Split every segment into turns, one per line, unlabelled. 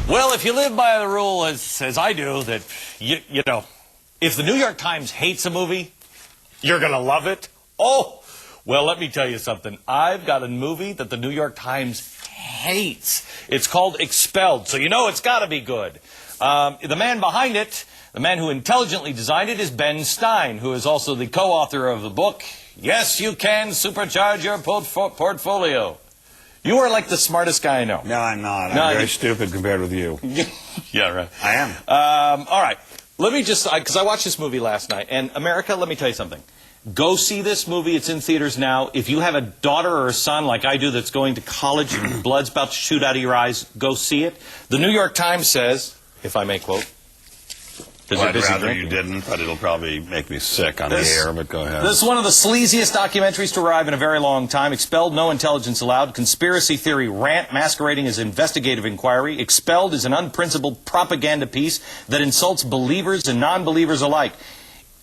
Well, if you live by the rule, as I do, that, you know, if the New York Times hates a movie, you're going to love it. Oh, well, let me tell you something. I've got a movie that the New York Times hates. It's called Expelled, so you know it's got to be good. The man behind it, the man who intelligently designed it, is Stein, who is also the co-author of the book, Yes, You Can Supercharge Your Portfolio. You are like the smartest guy I know.
No, I'm not. I'm very stupid compared with you.
Yeah, right.
I am.
All right. Let me just, because I watched this movie last night. And America, let me tell you something. Go see this movie. It's in theaters now. If you have a daughter or a son like I do that's going to college and blood's about to shoot out of your eyes, go see it. The New York Times says, if I may quote,
well, I'd rather you didn't, but it'll probably make me sick on the air, but go ahead.
This is one of the sleaziest documentaries to arrive in a very long time. Expelled, no intelligence allowed. Conspiracy theory rant masquerading as investigative inquiry. Expelled is an unprincipled propaganda piece that insults believers and non-believers alike.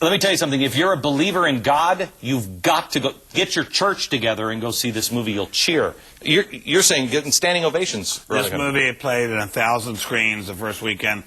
Let me tell you something. If you're a believer in God, you've got to go get your church together and go see this movie. You'll cheer. You're saying getting standing ovations.
This movie played in 1,000 screens the first weekend.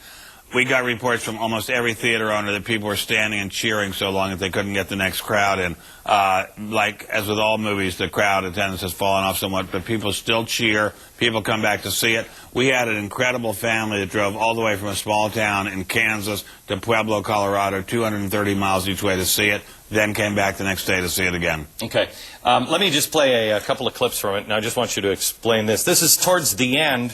We got reports from almost every theater owner that people were standing and cheering so long that they couldn't get the next crowd in. Like, as with all movies, the crowd attendance has fallen off somewhat, but people still cheer. People come back to see it. We had an incredible family that drove all the way from a small town in Kansas to Pueblo, Colorado, 230 miles each way to see it, then came back the next day to see it again.
Okay. Let me just play a couple of clips from it, and I just want you to explain this. This is towards the end,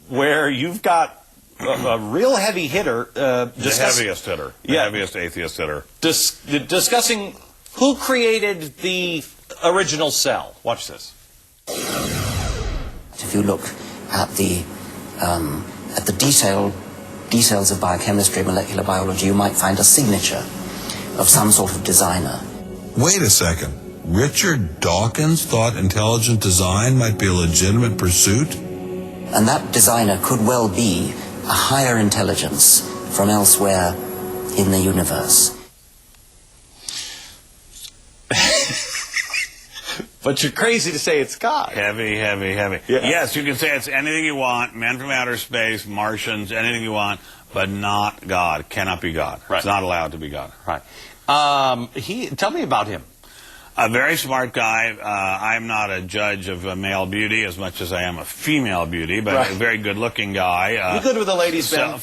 where you've got a real heavy hitter.
The heaviest hitter. The heaviest atheist hitter.
Discussing who created the original cell. Watch this.
If you look at the details of biochemistry, molecular biology, you might find a signature of some sort of designer.
Wait a second. Richard Dawkins thought intelligent design might be a legitimate pursuit?
And that designer could well be a higher intelligence from elsewhere in the universe.
But you're crazy to say it's God.
Heavy, heavy, heavy. Yeah. Yes, you can say it's anything you want, men from outer space, Martians, anything you want, but not God. Cannot be God.
Right.
It's not allowed to be God.
Right. Tell me about him.
A very smart guy. I'm not a judge of male beauty as much as I am a female beauty, but a very good-looking guy.
You good with the ladies, Ben?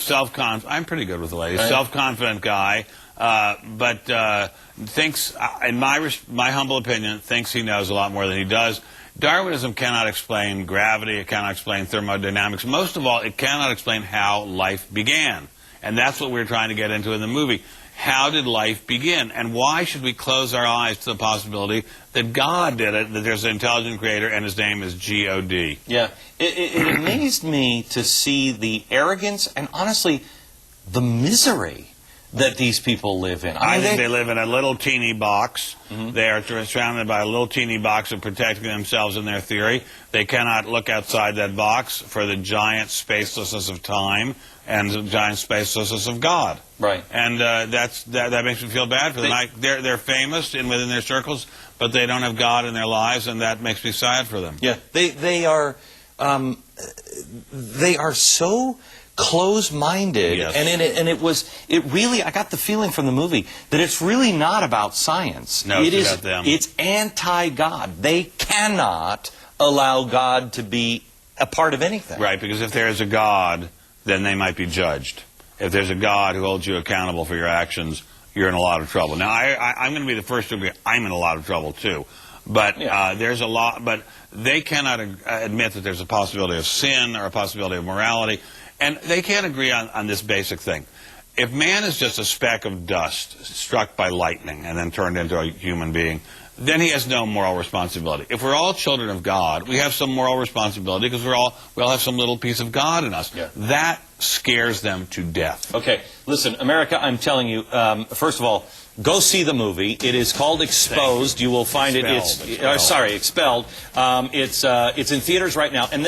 I'm pretty good with the ladies. Right. Self-confident guy, but thinks, in my humble opinion, thinks he knows a lot more than he does. Darwinism cannot explain gravity. It cannot explain thermodynamics. Most of all, it cannot explain how life began. And that's what we're trying to get into in the movie. How did life begin? And why should we close our eyes to the possibility that God did it, that there's an intelligent creator, and his name is G-O-D?
Yeah. It amazed me to see the arrogance and, honestly, the misery that these people live in.
I think they live in a little teeny box. Mm-hmm. They are surrounded by a little teeny box of protecting themselves in their theory. They cannot look outside that box for the giant spacelessness of time and the giant spacelessness of God. Right. And that makes me feel bad for them. They're famous within their circles, but they don't have God in their lives, and that makes me sad for them.
Yeah. They are so close-minded, yes. And really, I got the feeling from the movie that it's really not about science.
No, it's about them.
It's anti-God. They cannot allow God to be a part of anything.
Right, because if there is a God, then they might be judged. If there's a God who holds you accountable for your actions, you're in a lot of trouble. Now, I'm going to be the first to agree. I'm in a lot of trouble too. But there's a lot. But they cannot admit that there's a possibility of sin or a possibility of morality. And they can't agree on this basic thing. If man is just a speck of dust struck by lightning and then turned into a human being, then he has no moral responsibility. If we're all children of God, we have some moral responsibility because we all have some little piece of God in us. Yeah. That scares them to death.
Okay, listen, America, I'm telling you, first of all, go see the movie. It is called Exposed. You will find Expelled. Expelled. It's in theaters right now. And